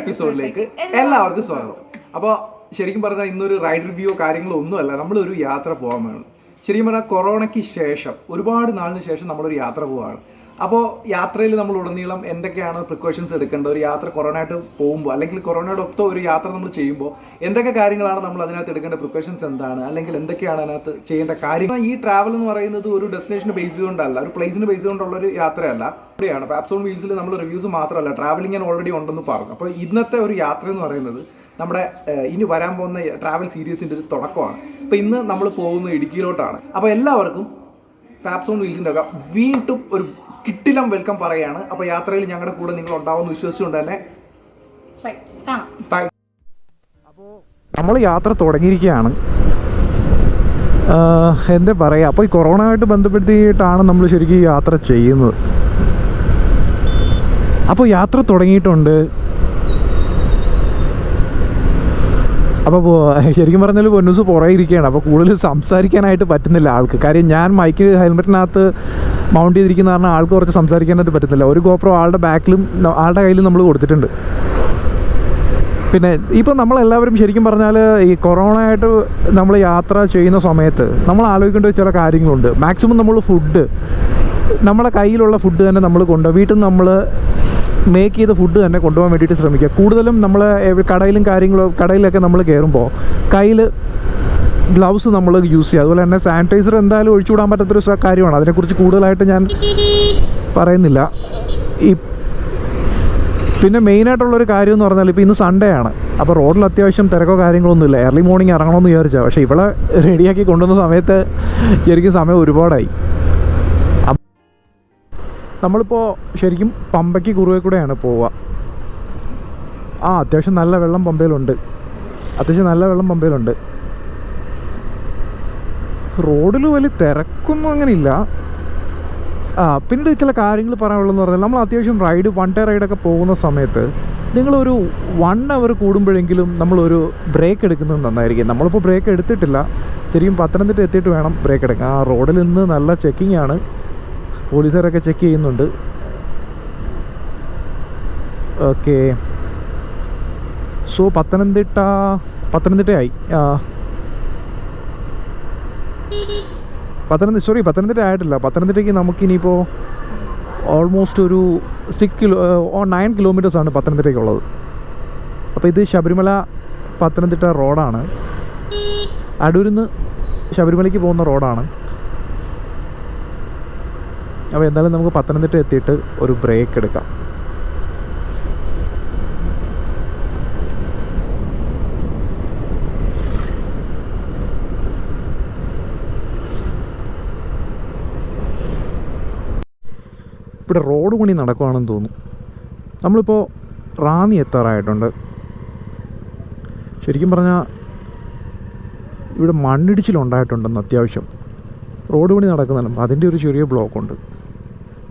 എപ്പിസോഡിലേക്ക് എല്ലാവർക്കും സ്വാഗതം. അപ്പോൾ ശരിക്കും പറഞ്ഞാൽ ഇന്നൊരു റൈഡ് റിവ്യൂ കാര്യങ്ങളോ ഒന്നുമല്ല, നമ്മളൊരു യാത്ര പോകാൻ വേണം. ശരിക്കും പറഞ്ഞാൽ കൊറോണയ്ക്ക് ശേഷം ഒരുപാട് നാളിന് ശേഷം നമ്മളൊരു യാത്ര പോവുകയാണ്. അപ്പോൾ യാത്രയിൽ നമ്മൾ ഉടനീളം എന്തൊക്കെയാണ് പ്രിക്കോഷൻസ് എടുക്കേണ്ടത്, ഒരു യാത്ര കൊറോണയായിട്ട് പോകുമ്പോൾ അല്ലെങ്കിൽ കൊറോണയോടൊപ്പം ഒരു യാത്ര നമ്മൾ ചെയ്യുമ്പോൾ എന്തൊക്കെ കാര്യങ്ങളാണ് നമ്മൾ അതിനകത്ത് എടുക്കേണ്ട പ്രിക്കോഷൻസ് എന്താണ്, അല്ലെങ്കിൽ എന്തൊക്കെയാണ് അതിനകത്ത് ചെയ്യേണ്ട കാര്യങ്ങൾ. ഈ ട്രാവൽ എന്ന് പറയുന്നത് ഒരു ഡെസ്റ്റിനേഷന് ബേസ് ചെയ്തുകൊണ്ടല്ല, ഒരു പ്ലേസിന് ബേസ് ചെയ്തുകൊണ്ടുള്ളൊരു യാത്രയല്ല. ഇവിടെയാണ് ഫാപ്സ് ഓൺ വീൽസിൽ നമ്മൾ റിവ്യൂസ് മാത്രമല്ല, ട്രാവലിംഗ് ഞാൻ ഓൾറെഡി ഉണ്ടെന്ന് പറഞ്ഞു. അപ്പോൾ ഇന്നത്തെ ഒരു യാത്ര എന്ന് പറയുന്നത് നമ്മുടെ ഇനി വരാൻ പോകുന്ന ട്രാവൽ സീരീസിൻ്റെ ഒരു തുടക്കമാണ്. അപ്പോൾ ഇന്ന് നമ്മൾ പോകുന്നത് ഇടുക്കിയിലോട്ടാണ്. അപ്പോൾ എല്ലാവർക്കും ഫാപ്സ് ഓൺ വീൽസിൻ്റെ ഒക്കെ വീണ്ടും ഒരു കിട്ടിലം വെൽക്കം പറയുകയാണ്. അപ്പോൾ യാത്രയിൽ ഞങ്ങളുടെ കൂടെ നിങ്ങൾ ഉണ്ടാവുമെന്ന് വിശ്വസിച്ചുകൊണ്ട് തന്നെ അപ്പോൾ നമ്മൾ യാത്ര തുടങ്ങിയിരിക്കുകയാണ്. എന്താ പറയുക, അപ്പോൾ ഈ കൊറോണയായിട്ട് ബന്ധപ്പെടുത്തിയിട്ടാണ് നമ്മൾ ശരിക്കും യാത്ര ചെയ്യുന്നത്. അപ്പോൾ യാത്ര തുടങ്ങിയിട്ടുണ്ട്. അപ്പോൾ ശരിക്കും പറഞ്ഞാൽ പൊന്നൂസ് പുറകെ ഇരിക്കുകയാണ്. അപ്പോൾ കൂടുതൽ സംസാരിക്കാനായിട്ട് പറ്റുന്നില്ല ആൾക്ക്. കാര്യം ഞാൻ മൈക്ക് ഹെൽമെറ്റിനകത്ത് മൗണ്ട് ചെയ്തിരിക്കുന്ന കാരണം ആൾക്ക് കുറച്ച് സംസാരിക്കാനായിട്ട് പറ്റുന്നില്ല. ഒരു ഗോപ്രോ ആളുടെ ബാക്കിലും ആളുടെ കയ്യിലും നമ്മൾ കൊടുത്തിട്ടുണ്ട്. പിന്നെ ഇപ്പോൾ നമ്മളെല്ലാവരും ശരിക്കും പറഞ്ഞാൽ ഈ കൊറോണയായിട്ട് നമ്മൾ യാത്ര ചെയ്യുന്ന സമയത്ത് നമ്മൾ ആലോചിക്കേണ്ട ചില കാര്യങ്ങളുണ്ട്. മാക്സിമം നമ്മൾ ഫുഡ്, നമ്മളെ കയ്യിലുള്ള ഫുഡ് തന്നെ നമ്മൾ കൊണ്ടുപോകും. വീട്ടിൽ നിന്ന് നമ്മൾ മേക്ക് ചെയ്ത ഫുഡ് തന്നെ കൊണ്ടുപോകാൻ വേണ്ടിയിട്ട് ശ്രമിക്കുക. കൂടുതലും നമ്മൾ കടയിലൊക്കെ നമ്മൾ കയറുമ്പോൾ കയ്യിൽ ഗ്ലൗസ് നമ്മൾ യൂസ് ചെയ്യുക. അതുപോലെ തന്നെ സാനിറ്റൈസർ എന്തായാലും ഒഴിച്ചുവിടാൻ പറ്റാത്തൊരു കാര്യമാണ്. അതിനെക്കുറിച്ച് കൂടുതലായിട്ട് ഞാൻ പറയുന്നില്ല. പിന്നെ മെയിനായിട്ടുള്ളൊരു കാര്യം എന്ന് പറഞ്ഞാൽ ഇപ്പോൾ ഇന്ന് സൺഡേ ആണ്. അപ്പോൾ റോഡിൽ അത്യാവശ്യം തിരക്കോ കാര്യങ്ങളൊന്നുമില്ല. ഏർലി മോർണിംഗ് ഇറങ്ങണമെന്ന് വിചാരിച്ചാൽ, പക്ഷേ ഇവളെ റെഡിയാക്കി കൊണ്ടുവന്ന സമയത്ത് ശരിക്കും സമയം ഒരുപാടായി. നമ്മളിപ്പോൾ ശരിക്കും പമ്പയ്ക്ക് കുറുവെ കൂടെയാണ് പോവുക. അത്യാവശ്യം നല്ല വെള്ളം പമ്പയിലുണ്ട്. റോഡിൽ വലിയ തിരക്കൊന്നും അങ്ങനെ ഇല്ല. പിന്നീട് ചില കാര്യങ്ങൾ പറയാനുള്ളതെന്ന് പറഞ്ഞാൽ, നമ്മൾ അത്യാവശ്യം വൺ ഡേ റൈഡൊക്കെ പോകുന്ന സമയത്ത് നിങ്ങളൊരു 1 hour കൂടുമ്പോഴെങ്കിലും നമ്മളൊരു ബ്രേക്ക് എടുക്കുന്നത് നന്നായിരിക്കും. നമ്മളിപ്പോൾ ബ്രേക്ക് എടുത്തിട്ടില്ല. ശരിക്കും പത്തനംതിട്ട എത്തിയിട്ട് വേണം ബ്രേക്ക് എടുക്കാൻ. റോഡിൽ നിന്ന് നല്ല ചെക്കിംഗ് ആണ്, പോലീസുകാരൊക്കെ ചെക്ക് ചെയ്യുന്നുണ്ട്. ഓക്കെ, സോ പത്തനംതിട്ടയായി. പത്തനംതിട്ട ആയിട്ടില്ല. പത്തനംതിട്ടയ്ക്ക് നമുക്കിനിയിപ്പോൾ ഓൾമോസ്റ്റ് ഒരു 9 കിലോമീറ്റേഴ്സാണ് പത്തനംതിട്ടയ്ക്കുള്ളത്. അപ്പോൾ ഇത് ശബരിമല പത്തനംതിട്ട റോഡാണ്. അടൂരിൽ നിന്ന് ശബരിമലയ്ക്ക് പോകുന്ന റോഡാണ്. അപ്പോൾ എന്തായാലും നമുക്ക് പത്തനംതിട്ട എത്തിയിട്ട് ഒരു ബ്രേക്ക് എടുക്കാം. ഇവിടെ റോഡ് പണി നടക്കുവാണെന്ന് തോന്നുന്നു. നമ്മളിപ്പോൾ റാന്നി എത്താറായിട്ടുണ്ട്. ശരിക്കും പറഞ്ഞാൽ ഇവിടെ മണ്ണിടിച്ചിലുണ്ടായിട്ടുണ്ടെന്ന് അത്യാവശ്യം. റോഡ് പണി നടക്കുന്നുണ്ട്, അതിൻ്റെ ഒരു ചെറിയ ബ്ലോക്കുണ്ട്.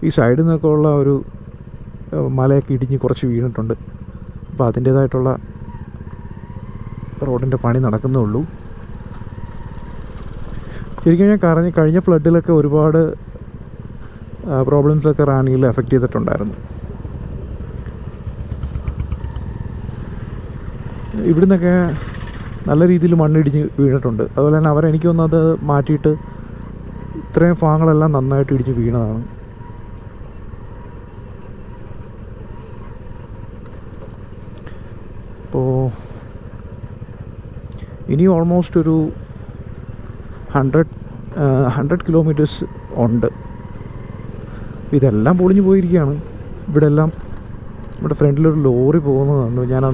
ഈ സൈഡിൽ നിന്നൊക്കെ ഉള്ള ഒരു മലയൊക്കെ ഇടിഞ്ഞ് കുറച്ച് വീണിട്ടുണ്ട്. അപ്പോൾ അതിൻ്റേതായിട്ടുള്ള റോഡിൻ്റെ പണി നടക്കുന്നേ ഉള്ളൂ. ശരിക്കും ഞാൻ കഴിഞ്ഞ ഫ്ലഡിലൊക്കെ ഒരുപാട് പ്രോബ്ലംസൊക്കെ റാന്നിയിൽ എഫക്റ്റ് ചെയ്തിട്ടുണ്ടായിരുന്നു. ഇവിടെ നിന്നൊക്കെ നല്ല രീതിയിൽ മണ്ണിടിഞ്ഞ് വീണിട്ടുണ്ട്. അതുപോലെ തന്നെ എനിക്ക് തോന്നുന്നത് മാറ്റിയിട്ട് ഇത്രയും ഭാഗങ്ങളെല്ലാം നന്നായിട്ട് ഇടിഞ്ഞ് വീണതാണ്. അപ്പോൾ ഇനി ഓൾമോസ്റ്റ് ഒരു 100 കിലോമീറ്റേഴ്സ് ഉണ്ട്. ഇതെല്ലാം പൊളിഞ്ഞു പോയിരിക്കുകയാണ്. ഇവിടെ ഫ്രണ്ടിലൊരു ലോറി പോകുന്നതാണ്.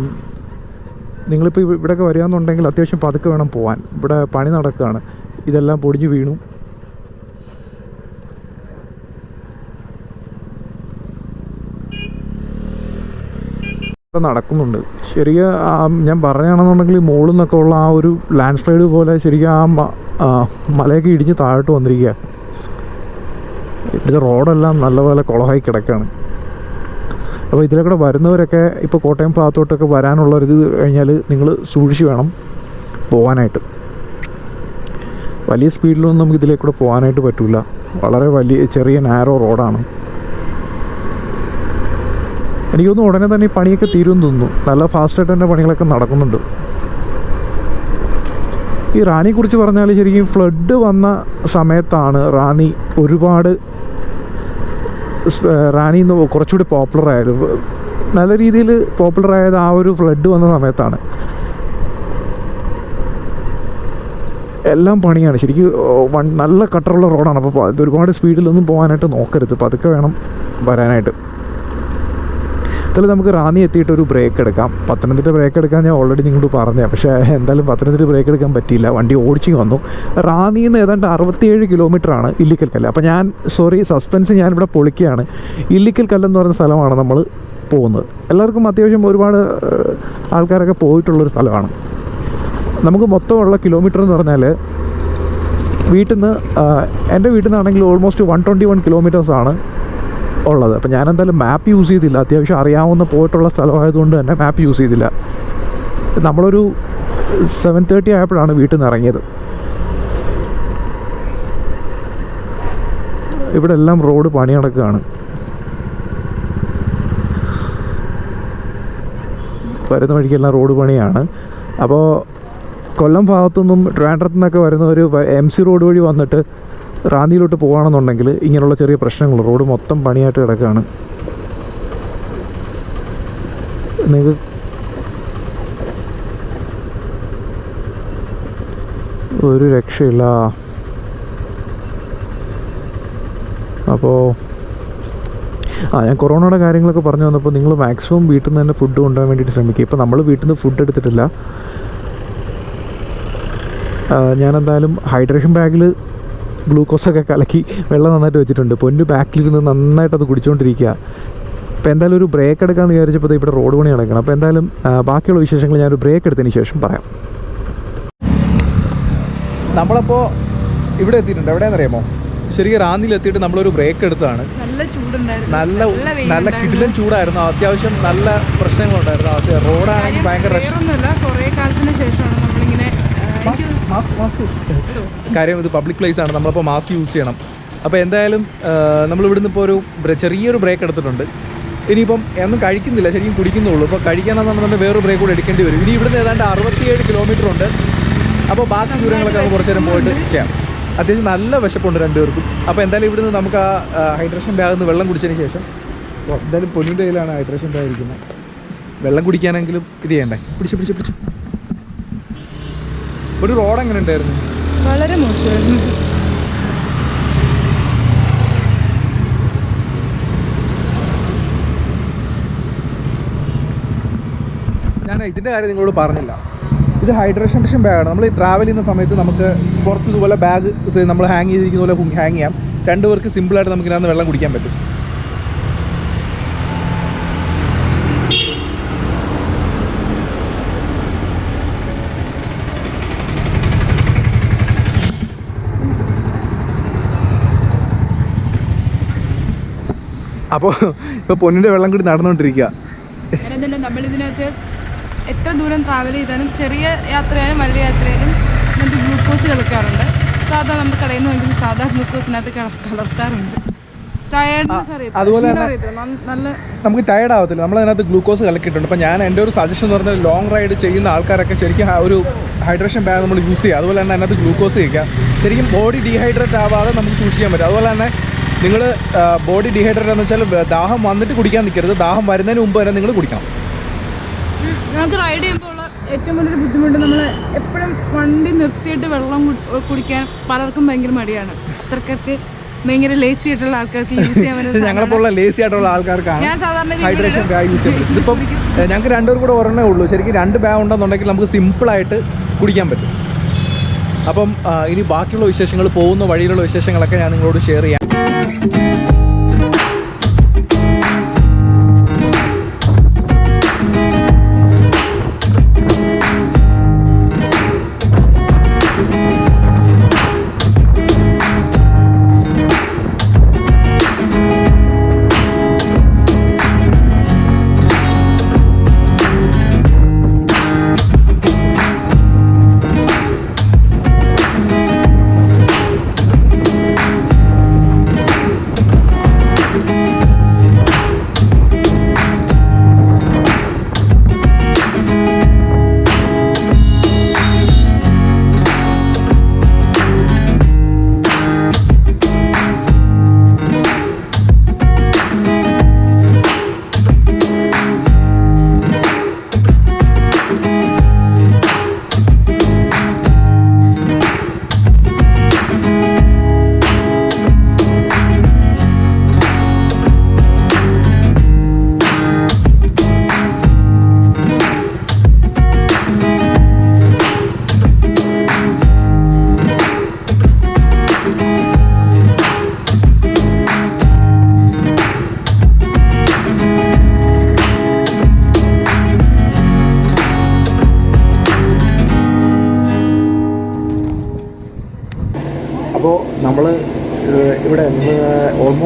നിങ്ങളിപ്പോൾ ഇവിടെയൊക്കെ വരികയെന്നുണ്ടെങ്കിൽ അത്യാവശ്യം പതുക്കെ വേണം പോകാൻ. ഇവിടെ പണി നടക്കുകയാണ്. ഇതെല്ലാം പൊടിഞ്ഞു വീണു. നടക്കുന്നുണ്ട്. ശരിക്കും ഞാൻ പറയുകയാണെന്നുണ്ടെങ്കിൽ മുകളിൽ നിന്നൊക്കെ ഉള്ള ആ ഒരു ലാൻഡ് സ്ലൈഡ് പോലെ ശരിക്കും ആ മലയൊക്കെ ഇടിഞ്ഞ് താഴോട്ട് വന്നിരിക്കുക. ഇവിടുത്തെ റോഡെല്ലാം നല്ലപോലെ കുളമായി കിടക്കുകയാണ്. അപ്പോൾ ഇതിലെ കൂടെ വരുന്നവരൊക്കെ ഇപ്പോൾ കോട്ടയം ഭാഗത്തോട്ടൊക്കെ വരാനുള്ളൊരിത് കഴിഞ്ഞാൽ നിങ്ങൾ സൂക്ഷിച്ച് വേണം പോകാനായിട്ട്. വലിയ സ്പീഡിലൊന്നും നമുക്ക് ഇതിലേക്കൂടെ പോകാനായിട്ട് പറ്റില്ല. വളരെ ചെറിയ നാരോ റോഡാണ്. എനിക്കൊന്നും ഉടനെ തന്നെ ഈ പണിയൊക്കെ തീരുമെന്ന് തോന്നുന്നു. നല്ല ഫാസ്റ്റായിട്ട് തന്നെ പണികളൊക്കെ നടക്കുന്നുണ്ട്. ഈ റാന്നിയെക്കുറിച്ച് പറഞ്ഞാൽ ശരിക്കും ഫ്ലഡ് വന്ന സമയത്താണ് റാന്നി ഒരുപാട് റാന്നിയിൽ നിന്ന് കുറച്ചുകൂടി പോപ്പുലറായത്. നല്ല രീതിയിൽ പോപ്പുലറായത് ആ ഒരു ഫ്ലഡ് വന്ന സമയത്താണ്. എല്ലാം പണിയാണ് ശരിക്കും. നല്ല കട്ടറുള്ള റോഡാണ്. അപ്പോൾ ഇത് ഒരുപാട് സ്പീഡിലൊന്നും പോകാനായിട്ട് നോക്കരുത്, പതുക്കെ വേണം വരാനായിട്ട്. എന്തായാലും നമുക്ക് റാന്നി എത്തിയിട്ട് ഒരു ബ്രേക്ക് എടുക്കാം. പത്തനംതിട്ട ബ്രേക്ക് എടുക്കാൻ ഞാൻ ഓൾറെഡി നിങ്ങളോട് പറഞ്ഞതാണ്. പക്ഷേ എന്തായാലും പത്തനംതിട്ട ബ്രേക്ക് എടുക്കാൻ പറ്റിയില്ല, വണ്ടി ഓടിച്ചു വന്നു. റാന്നിയിൽ നിന്ന് ഏതാണ്ട് 67 കിലോമീറ്ററാണ് ഇല്ലിക്കൽ കല്ല്. അപ്പോൾ സസ്പെൻസ് ഞാനിവിടെ പൊളിക്കുകയാണ്. ഇല്ലിക്കൽ കല്ലെന്ന് പറയുന്ന സ്ഥലമാണ് നമ്മൾ പോകുന്നത്. എല്ലാവർക്കും അത്യാവശ്യം ഒരുപാട് ആൾക്കാരൊക്കെ പോയിട്ടുള്ളൊരു സ്ഥലമാണ്. നമുക്ക് മൊത്തമുള്ള കിലോമീറ്റർ എന്ന് പറഞ്ഞാൽ എൻ്റെ വീട്ടിൽ നിന്നാണെങ്കിൽ ഓൾമോസ്റ്റ് 121 കിലോമീറ്റേഴ്സാണ് ഉള്ളത്. അപ്പോൾ ഞാനെന്തായാലും മാപ്പ് യൂസ് ചെയ്തില്ല. അത്യാവശ്യം അറിയാവുന്ന പോയിട്ടുള്ള സ്ഥലമായതുകൊണ്ട് തന്നെ മാപ്പ് യൂസ് ചെയ്തില്ല. നമ്മളൊരു 7:30 ആയപ്പോഴാണ് വീട്ടിൽ നിന്ന് ഇറങ്ങിയത്. ഇവിടെ എല്ലാം റോഡ് പണി നടക്കുകയാണ്. വരുന്ന വഴിക്കെല്ലാം റോഡ് പണിയാണ്. അപ്പോൾ കൊല്ലം ഭാഗത്തുനിന്നും ട്രിവാൻഡ്രത്തു നിന്നൊക്കെ വരുന്നവർ MC റോഡ് വഴി വന്നിട്ട് റാന്നിയിലോട്ട് പോകുകയാണെന്നുണ്ടെങ്കിൽ ഇങ്ങനെയുള്ള ചെറിയ പ്രശ്നങ്ങൾ, റോഡ് മൊത്തം പണിയായിട്ട് കിടക്കുകയാണ്. നിങ്ങൾക്ക് ഒരു രക്ഷയില്ല. അപ്പോൾ ഞാൻ കൊറോണയുടെ കാര്യങ്ങളൊക്കെ പറഞ്ഞു വന്നപ്പോൾ നിങ്ങൾ മാക്സിമം വീട്ടിൽ നിന്ന് തന്നെ ഫുഡ് കൊണ്ടുപോകാൻ വേണ്ടിയിട്ട് ശ്രമിക്കുക. ഇപ്പോൾ നമ്മൾ വീട്ടിൽ നിന്ന് ഫുഡ് എടുത്തിട്ടില്ല. ഞാനെന്തായാലും ഹൈഡ്രേഷൻ ബാഗിൽ ഗ്ലൂക്കോസൊക്കെ കലക്കി വെള്ളം നന്നായിട്ട് വെച്ചിട്ടുണ്ട്. പൊന്നു ബാക്കിലിരുന്ന് നന്നായിട്ട് അത് കുടിച്ചുകൊണ്ടിരിക്കുക. അപ്പോൾ എന്തായാലും ഒരു ബ്രേക്ക് എടുക്കാമെന്ന് വിചാരിച്ചപ്പോൾ ഇവിടെ റോഡ് പണി നടക്കണം. അപ്പോൾ എന്തായാലും ബാക്കിയുള്ള വിശേഷങ്ങൾ ഞാനൊരു ബ്രേക്ക് എടുത്തതിന് ശേഷം പറയാം. നമ്മളപ്പോൾ ഇവിടെ എത്തിയിട്ടുണ്ട്. എവിടെയാണെന്നറിയാമോ? ശരിക്കും റാന്നിയിൽ എത്തിയിട്ട് നമ്മളൊരു ബ്രേക്ക് എടുത്തതാണ്. നല്ല കിടിലൻ ചൂടായിരുന്നു. അത്യാവശ്യം നല്ല പ്രശ്നങ്ങളുണ്ടായിരുന്നു. റോഡാണെങ്കിൽ ഭയങ്കര കുറേ കാലത്തിന് ശേഷമാണ് നമ്മളിങ്ങനെ കാര്യം ഇത് പബ്ലിക് പ്ലേസ് ആണ്, നമ്മളപ്പോൾ മാസ്ക് യൂസ് ചെയ്യണം. അപ്പോൾ എന്തായാലും നമ്മളിവിടുന്ന് ഇപ്പോൾ ചെറിയൊരു ബ്രേക്ക് എടുത്തിട്ടുണ്ട്. ഇനിയിപ്പം ഒന്നും കഴിക്കുന്നില്ല, ശരിക്കും കുടിക്കുന്നുള്ളൂ. ഇപ്പോൾ കഴിക്കാനെന്നുണ്ടെങ്കിൽ വേറൊരു ബ്രേക്ക് കൂടെ എടുക്കേണ്ടി വരും. ഇനി ഇവിടുന്ന് ഏതാണ്ട് 67 കിലോമീറ്റർ ഉണ്ട്. അപ്പോൾ ബാക്കി ദൂരങ്ങളൊക്കെ നമുക്ക് കുറച്ച് നേരം പോയിട്ട് ചെയ്യാം. അത്യാവശ്യം നല്ല വിശപ്പുണ്ട് രണ്ടുപേർക്കും. അപ്പോൾ എന്തായാലും ഇവിടുന്ന് നമുക്ക് ആ ഹൈഡ്രേഷൻ ബാഗിൽ നിന്ന് വെള്ളം കുടിച്ചതിന് ശേഷം എന്തായാലും പൊന്നിൻ്റെ കയ്യിലാണ് ഹൈഡ്രേഷൻ ബാഗ് ഇരിക്കുന്നത്. വെള്ളം കുടിക്കാനെങ്കിലും ഇത് ചെയ്യണ്ടേ? പിടിച്ചു ഒരു റോഡ് എങ്ങനെ ഉണ്ടായിരുന്നു? വളരെ മോശമായിരുന്നു. ഞാൻ ഇതിൻ്റെ കാര്യം നിങ്ങളോട് പറഞ്ഞില്ല. ഇത് ഹൈഡ്രേഷൻ ബാഗാണ്. നമ്മൾ ട്രാവൽ ചെയ്യുന്ന സമയത്ത് നമുക്ക് പുറത്ത് ഇതുപോലെ ബാഗ് നമ്മൾ ഹാങ് ചെയ്തിരിക്കുന്ന പോലെ ഹാങ് ചെയ്യാം. രണ്ടുപേർക്ക് സിമ്പിളായിട്ട് നമുക്ക് ഇതിനകത്ത് വെള്ളം കുടിക്കാൻ പറ്റും. അപ്പോൾ ഇപ്പോൾ പൊന്നിൻ്റെ വെള്ളം കൂടി നടന്നുകൊണ്ടിരിക്കുക. നമ്മളിതിനകത്ത് എത്ര ദൂരം ട്രാവൽ ചെയ്താലും ചെറിയ യാത്രയായാലും വലിയ യാത്രയായാലും നമുക്ക് ഗ്ലൂക്കോസ് കളിക്കാറുണ്ട്. സാധാ നമ്മുടെ കടയിൽ നിന്ന് വാങ്ങിക്കുന്ന സാധാ ഗ്ലൂക്കോസിനകത്ത് കലർത്താറുണ്ട്. അതുപോലെ തന്നെ നമുക്ക് ടയർഡ് ആവത്തില്ല. നമ്മളതിനകത്ത് ഗ്ലൂക്കോസ് കലക്കിയിട്ടുണ്ട്. അപ്പോൾ എൻ്റെ ഒരു സജഷൻ എന്ന് പറഞ്ഞാൽ ലോങ് റൈഡ് ചെയ്യുന്ന ആൾക്കാരൊക്കെ ശരിക്കും ഒരു ഹൈഡ്രേഷൻ ബാഗ് നമ്മൾ യൂസ് ചെയ്യുക. അതുപോലെ തന്നെ അതിനകത്ത് ഗ്ലൂക്കോസ് കഴിക്കുക. ശരിക്കും ബോഡി ഡീഹൈഡ്രേറ്റ് ആവാതെ നമുക്ക് ചൂസ് ചെയ്യാൻ പറ്റും. അതുപോലെ തന്നെ നിങ്ങൾ ബോഡി ഡീഹൈഡ്രേറ്റ് എന്ന് വെച്ചാൽ ദാഹം വന്നിട്ട് കുടിക്കാൻ നിൽക്കരുത്. ദാഹം വരുന്നതിന് മുമ്പ് തന്നെ നിങ്ങൾ കുടിക്കണം. നമുക്ക് റൈഡ് ചെയ്യുമ്പോൾ ഉള്ള ഏറ്റവും വലിയൊരു ബുദ്ധിമുട്ട്, നമ്മൾ എപ്പോഴും വണ്ടി നിർത്തിയിട്ട് വെള്ളം കുടിക്കാൻ പലർക്കും ഭയങ്കര മടിയാണ്. അത്രക്കൊക്കെ ഭയങ്കര ലേസി ആയിട്ടുള്ള ആൾക്കാർക്ക് യൂസ് ചെയ്യാൻ പറ്റും. ഞങ്ങളെപ്പോലുള്ള ലേസി ആയിട്ടുള്ള ആൾക്കാർക്കാണ് ഞാൻ സാധാരണ ഹൈഡ്രേഷൻ ബാഗ് യൂസ് ചെയ്യുന്നത്. ഇതിപ്പം ഞങ്ങൾക്ക് രണ്ടുപേർ കൂടെ ഒരെണ്ണേ ഉള്ളൂ. ശരിക്കും 2 ബാഗ് ഉണ്ടെന്നുണ്ടെങ്കിൽ നമുക്ക് സിമ്പിളായിട്ട് കുടിക്കാൻ പറ്റും. അപ്പം ഇനി ബാക്കിയുള്ള വിശേഷങ്ങൾ, പോകുന്ന വഴിയിലുള്ള വിശേഷങ്ങളൊക്കെ ഞാൻ നിങ്ങളോട് ഷെയർ ചെയ്യാം.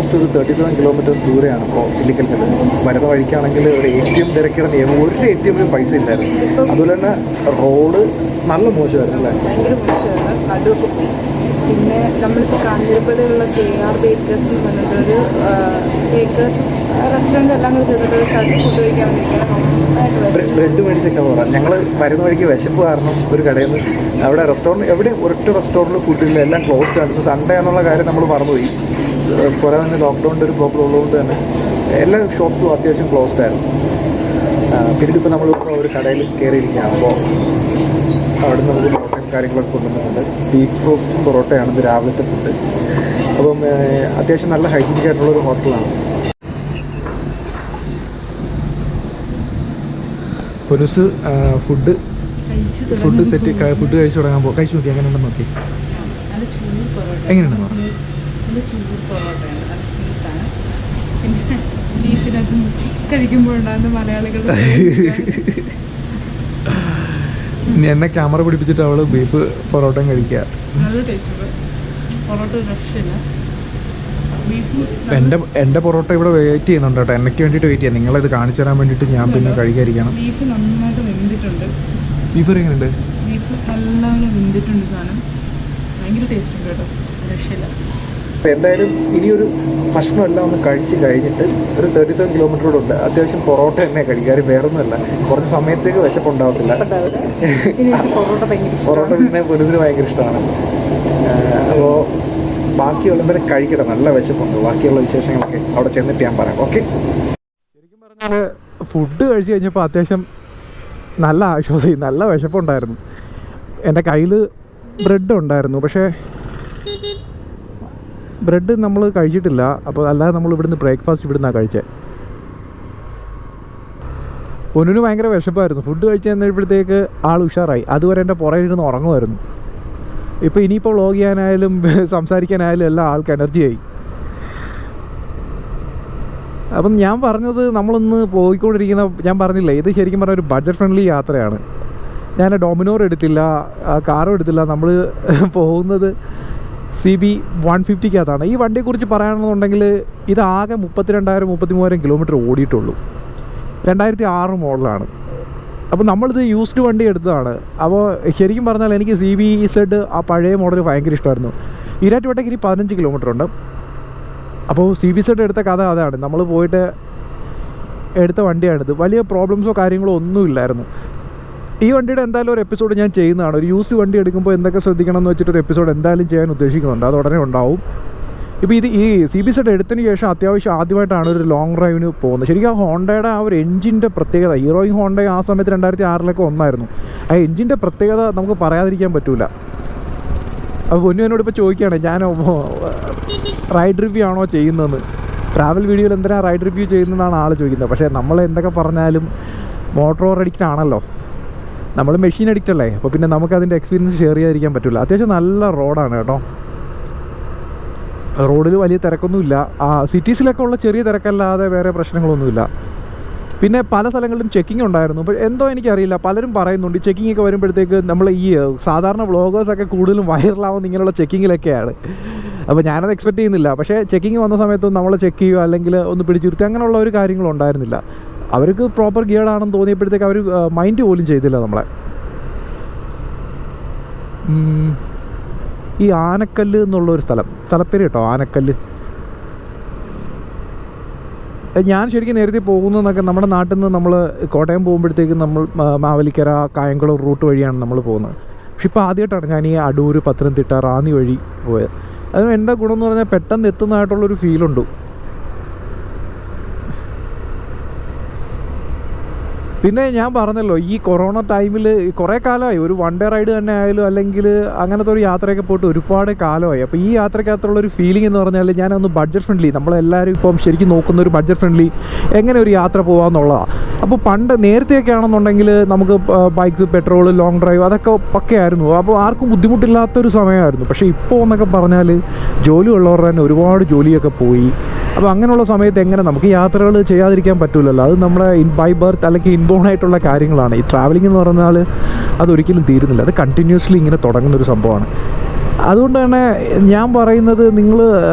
ഓൾമോസ്റ്റ് ഒരു 37 കിലോമീറ്റേഴ്സ് ദൂരെയാണ് ഇപ്പോൾ ഇല്ലിക്കൽ കല്ല്. വരുന്ന വഴിക്കാണെങ്കിൽ ഒരു ATM തിരക്കിയുടെ നിയമം, ഒരു ATM-ലും പൈസ ഇല്ലായിരുന്നു. അതുപോലെ തന്നെ റോഡ് നല്ല മോശമായിരുന്നു അല്ലേ? ഭയങ്കര മോശമാണ്, നടുവൊക്കെ പോയി. പിന്നെ നമ്മളിപ്പോൾ കാഞ്ഞിരപ്പള്ളിയിലുള്ള KR ബേക്കേഴ്സ് എന്ന് പറഞ്ഞിട്ടൊരു ബേക്കേഴ്സ് റെസ്റ്റോറൻറ്റ് എല്ലാം കൂടി ചെയ്തിട്ടൊരു സ്ഥലത്ത് ഫുഡ് കഴിക്കാൻ വേണ്ടിയിട്ടാണ് ബ്രെഡ് മേടിച്ചൊക്കെ പോകാം. ഞങ്ങൾ വരുന്ന വഴിക്ക് വിശപ്പ് കാരണം ഒരു കടയിൽ നിന്ന് അവിടെ റെസ്റ്റോറൻറ്റ് എവിടെ ഒരൊറ്റ റെസ്റ്റോറൻറ്റിൽ ഫുഡില്ല, എല്ലാം ക്ലോസ്ഡ് ആണ്. സൺഡേ എന്നുള്ള കാര്യം നമ്മൾ മറന്നുപോയി. കുറേ തന്നെ ലോക്ക്ഡൗണിൻ്റെ ഒരു പ്രോബ്ലം ഉള്ളതുകൊണ്ട് തന്നെ എല്ലാ ഷോപ്സും അത്യാവശ്യം ക്ലോസ്ഡ് ആയിരുന്നു. പിന്നീട് ഇപ്പോൾ നമ്മൾ ഒരു കടയിൽ കയറിയിരിക്കുകയാണ്. അപ്പോൾ അവിടെ നിന്ന് നമുക്ക് പൊറോട്ടയും കാര്യങ്ങളൊക്കെ കൊണ്ടുവന്നിട്ടുണ്ട്. ബീഫ് റോസ്റ്റും പൊറോട്ടയാണ് ഇത് രാവിലത്തെ ഫുഡ്. അപ്പം അത്യാവശ്യം നല്ല ഹൈജീനിക് ആയിട്ടുള്ളൊരു ഹോട്ടലാണ്. പൊനുസ് ഫുഡ് സെറ്റ് ഫുഡ് കഴിച്ചു തുടങ്ങാൻ പോകും. കഴിച്ചു നോക്കി എങ്ങനെയുണ്ടെന്ന് നോക്കി. എങ്ങനെയുണ്ടെന്ന് പറഞ്ഞു. പിന്നെ ബീഫിനകത്ത് കഴിക്കുമ്പോഴുണ്ടാകുന്ന മലയാളികളുടെ എന്നെ ക്യാമറ പിടിപ്പിച്ചിട്ട് അവള് ബീഫ് പൊറോട്ടയും കഴിക്കുക. നല്ല ടേസ്റ്റ് പൊറോട്ട രക്ഷയില്ല. എൻ്റെ പൊറോട്ട ഇവിടെ വെയിറ്റ് ചെയ്യുന്നുണ്ട് കേട്ടോ. എനിക്ക് വേണ്ടിയിട്ട് വെയിറ്റ് ചെയ്യാം. നിങ്ങളിത് കാണിച്ചു തരാൻ വേണ്ടിയിട്ട് ഞാൻ പിന്നെ കഴിക്കാതിരിക്കണം. ബീഫ് നന്നായിട്ട് വെന്തിട്ടുണ്ട്. ബീഫ് എങ്ങനെയുണ്ട്? ബീഫ് നല്ലപോലെ വെന്തിട്ടുണ്ട്. സാധനം ഭയങ്കര ടേസ്റ്റ് ഉണ്ട് കേട്ടോ, രക്ഷയില്ല. എന്തായാലും ഇനിയൊരു ഭക്ഷണം എല്ലാം ഒന്ന് കഴിച്ച് കഴിഞ്ഞിട്ട് ഒരു 37 കിലോമീറ്റർ ഉണ്ട്. അത്യാവശ്യം പൊറോട്ട തന്നെ കഴിക്കാറ്, വേറൊന്നുമല്ല. കുറച്ച് സമയത്തേക്ക് വിശപ്പുണ്ടാവത്തില്ല. പൊറോട്ട പിന്നെ പൊനുസിന് ഭയങ്കര ഇഷ്ടമാണ്. അപ്പോൾ ബാക്കിയുള്ളവരെ കഴിക്കട്ടെ, നല്ല വിശപ്പുണ്ട്. ബാക്കിയുള്ള വിശേഷങ്ങളൊക്കെ അവിടെ ചെന്നിട്ട് ഞാൻ പറയാം. ഓക്കെ. ശരിക്കും പറഞ്ഞാൽ ഫുഡ് കഴിച്ച് കഴിഞ്ഞപ്പോൾ അത്യാവശ്യം നല്ല ആശ്വാസമായി, നല്ല വിശപ്പുണ്ടായിരുന്നു. എൻ്റെ കയ്യിൽ ബ്രെഡ് ഉണ്ടായിരുന്നു, പക്ഷേ ബ്രെഡ് നമ്മൾ കഴിച്ചിട്ടില്ല. അപ്പോൾ അല്ലാതെ നമ്മൾ ഇവിടുന്ന് ബ്രേക്ക്ഫാസ്റ്റ് ഇവിടുന്നാണ് കഴിച്ചത്. പൊന്നിന് ഭയങ്കര വിശപ്പായിരുന്നു. ഫുഡ് കഴിച്ച് കഴിഞ്ഞപ്പോഴത്തേക്ക് ആൾ ഉഷാറായി. അതുവരെ എൻ്റെ പുറകെ ഇരുന്ന് ഉറങ്ങുമായിരുന്നു. ഇപ്പോൾ ഇനിയിപ്പോൾ വ്ളോഗ് ചെയ്യാനായാലും സംസാരിക്കാനായാലും എല്ലാം ആൾക്ക് എനർജിയായി. അപ്പം ഞാൻ പറഞ്ഞത് നമ്മളൊന്ന് പോയിക്കൊണ്ടിരിക്കുന്ന, ഞാൻ പറഞ്ഞില്ല, ഇത് ശരിക്കും പറഞ്ഞാൽ ഒരു ബഡ്ജറ്റ് ഫ്രണ്ട്ലി യാത്രയാണ്. ഞാൻ ഡൊമിനോർ എടുത്തില്ല, കാറും എടുത്തില്ല. നമ്മൾ പോകുന്നത് CB 150-ക്കകത്താണ്. ഈ വണ്ടിയെക്കുറിച്ച് പറയുകയാണെന്നുണ്ടെങ്കിൽ ഇത് ആകെ 32,000-33,000 കിലോമീറ്റർ ഓടിയിട്ടുള്ളൂ. 2006 മോഡലാണ്. അപ്പോൾ നമ്മളിത് യൂസ്ഡ് വണ്ടി എടുത്തതാണ്. അപ്പോൾ ശരിക്കും പറഞ്ഞാൽ എനിക്ക് CBZ ആ പഴയ മോഡൽ ഭയങ്കര ഇഷ്ടമായിരുന്നു. ഈരാറ്റുപേട്ടയ്ക്ക് 15 കിലോമീറ്റർ ഉണ്ട്. അപ്പോൾ CBZ എടുത്ത കഥ അതാണ്. നമ്മൾ പോയിട്ട് എടുത്ത വണ്ടിയാണിത്. വലിയ പ്രോബ്ലംസോ കാര്യങ്ങളോ ഒന്നുമില്ലായിരുന്നു. ഈ വണ്ടിയുടെ എന്തായാലും ഒരു എപ്പിസോഡ് ഞാൻ ചെയ്യുന്നതാണ്. ഒരു യൂസ്ഡ് വണ്ടി എടുക്കുമ്പോൾ എന്തൊക്കെ ശ്രദ്ധിക്കണം എന്ന് വെച്ചിട്ടൊരു എപ്പിസോഡ് എന്തായാലും ചെയ്യാൻ ഉദ്ദേശിക്കുന്നുണ്ട്. അത് ഉടനെ ഉണ്ടാവും. ഇപ്പോൾ ഈ CBZ എടുത്തതിന് ശേഷം അത്യാവശ്യം ആദ്യമായിട്ടാണ് ഒരു ലോങ് ഡ്രൈവിന് പോകുന്നത്. ശരിക്കും ആ ഹോണ്ടയുടെ ആ ഒരു എഞ്ചിൻ്റെ പ്രത്യേകത, ഹീറോയും ഹോണ്ടയും ആ സമയത്ത് 2006 ഒന്നായിരുന്നു. ആ എഞ്ചിൻ്റെ പ്രത്യേകത നമുക്ക് പറയാതിരിക്കാൻ പറ്റില്ല. അപ്പോൾ പൊന്നു എന്നോട് ഇപ്പോൾ ചോദിക്കുകയാണ്, ഞാൻ റൈഡ് റിവ്യൂ ആണോ ചെയ്യുന്നതെന്ന്. ട്രാവൽ വീഡിയോയിൽ എന്തിനാണ് റൈഡ് റിവ്യൂ ചെയ്യുന്നതെന്നാണ് ആൾ ചോദിക്കുന്നത്. പക്ഷേ നമ്മൾ എന്തൊക്കെ പറഞ്ഞാലും മോട്ടോർ അഡിക്റ്റ് ആണല്ലോ, നമ്മൾ മെഷീൻ അഡിക്റ്റ് അല്ലേ. അപ്പോൾ പിന്നെ നമുക്കതിൻ്റെ എക്സ്പീരിയൻസ് ഷെയർ ചെയ്യാതിരിക്കാൻ പറ്റില്ല. അത്യാവശ്യം നല്ല റോഡാണ് കേട്ടോ. റോഡിൽ വലിയ തിരക്കൊന്നുമില്ല. സിറ്റീസിലൊക്കെ ഉള്ള ചെറിയ തിരക്കല്ലാതെ വേറെ പ്രശ്നങ്ങളൊന്നുമില്ല. പിന്നെ പല സ്ഥലങ്ങളിലും ചെക്കിംഗ് ഉണ്ടായിരുന്നു. അപ്പോൾ എന്തോ എനിക്കറിയില്ല, പലരും പറയുന്നുണ്ട് ഈ ചെക്കിംഗ് ഒക്കെ വരുമ്പോഴത്തേക്ക് നമ്മൾ ഈ സാധാരണ വ്ളോഗേഴ്സൊക്കെ കൂടുതലും വൈറലാവുന്ന ഇങ്ങനെയുള്ള ചെക്കിങ്ങിലൊക്കെയാണ്. അപ്പോൾ ഞാനത് എക്സ്പെക്റ്റ് ചെയ്യുന്നില്ല. പക്ഷേ ചെക്കിങ് വന്ന സമയത്തും നമ്മൾ ചെക്ക് ചെയ്യുക അല്ലെങ്കിൽ ഒന്ന് പിടിച്ചിരുത്തി അങ്ങനെയുള്ള ഒരു കാര്യങ്ങളും ഉണ്ടായിരുന്നില്ല. അവർക്ക് പ്രോപ്പർ ഗിയർഡാണെന്ന് തോന്നിയപ്പോഴത്തേക്ക് അവർ മൈൻഡ് പോലും ചെയ്തില്ല നമ്മളെ. ഈ ആനക്കല്ല് എന്നുള്ളൊരു സ്ഥലപ്പേര് കേട്ടോ, ആനക്കല്ല്. ഞാൻ ശരിക്കും നേരത്തെ പോകുന്നതെന്നൊക്കെ നമ്മുടെ നാട്ടിൽ നിന്ന് നമ്മൾ കോട്ടയം പോകുമ്പോഴത്തേക്കും നമ്മൾ മാവേലിക്കര കായംകുളം റൂട്ട് വഴിയാണ് നമ്മൾ പോകുന്നത്. പക്ഷെ ഇപ്പോൾ ആദ്യമായിട്ടാണ് ഞാൻ ഈ അടൂർ, പത്തനംതിട്ട, റാന്നി വഴി പോയത്. അതിന് എന്താ ഗുണം എന്ന് പറഞ്ഞാൽ പെട്ടെന്ന് എത്തുന്നതായിട്ടുള്ളൊരു ഫീലുണ്ട്. പിന്നെ ഞാൻ പറഞ്ഞല്ലോ, ഈ കൊറോണ ടൈമിൽ കുറേ കാലമായി, ഒരു വൺ ഡേ റൈഡ് തന്നെ ആയാലും അല്ലെങ്കിൽ അങ്ങനത്തെ ഒരു യാത്രയൊക്കെ പോയിട്ട് ഒരുപാട് കാലമായി. അപ്പോൾ ഈ യാത്രക്കകത്തുള്ളൊരു ഫീലിംഗ് എന്ന് പറഞ്ഞാൽ ഞാനൊന്ന് ബഡ്ജറ്റ് ഫ്രണ്ട്ലി, നമ്മളെല്ലാവരും ഇപ്പം ശരിക്കും നോക്കുന്ന ഒരു ബഡ്ജറ്റ് ഫ്രണ്ട്ലി എങ്ങനെ ഒരു യാത്ര പോകാമെന്നുള്ളതാണ്. അപ്പോൾ നേരത്തെയൊക്കെ ആണെന്നുണ്ടെങ്കിൽ നമുക്ക് ബൈക്സ്, പെട്രോൾ, ലോങ് ഡ്രൈവ് അതൊക്കെ പക്കയായിരുന്നു. അപ്പോൾ ആർക്കും ബുദ്ധിമുട്ടില്ലാത്തൊരു സമയമായിരുന്നു. പക്ഷേ ഇപ്പോൾ എന്നൊക്കെ പറഞ്ഞാൽ ജോലി ഉള്ളവരുടെ തന്നെ ഒരുപാട് ജോലിയൊക്കെ പോയി. അപ്പോൾ അങ്ങനെയുള്ള സമയത്ത് എങ്ങനെ നമുക്ക് യാത്രകൾ ചെയ്യാതിരിക്കാൻ പറ്റില്ലല്ലോ. അത് നമ്മുടെ ബൈ ബർത്ത് അല്ലെങ്കിൽ ഇൻബോൺ ആയിട്ടുള്ള കാര്യങ്ങളാണ്. ഈ ട്രാവലിംഗ് എന്ന് പറഞ്ഞാൽ അതൊരിക്കലും തീരുന്നില്ല. അത് കണ്ടിന്യൂസ്ലി ഇങ്ങനെ തുടങ്ങുന്നൊരു സംഭവമാണ്. അതുകൊണ്ട് തന്നെ ഞാൻ പറയുന്നത് നിങ്ങൾ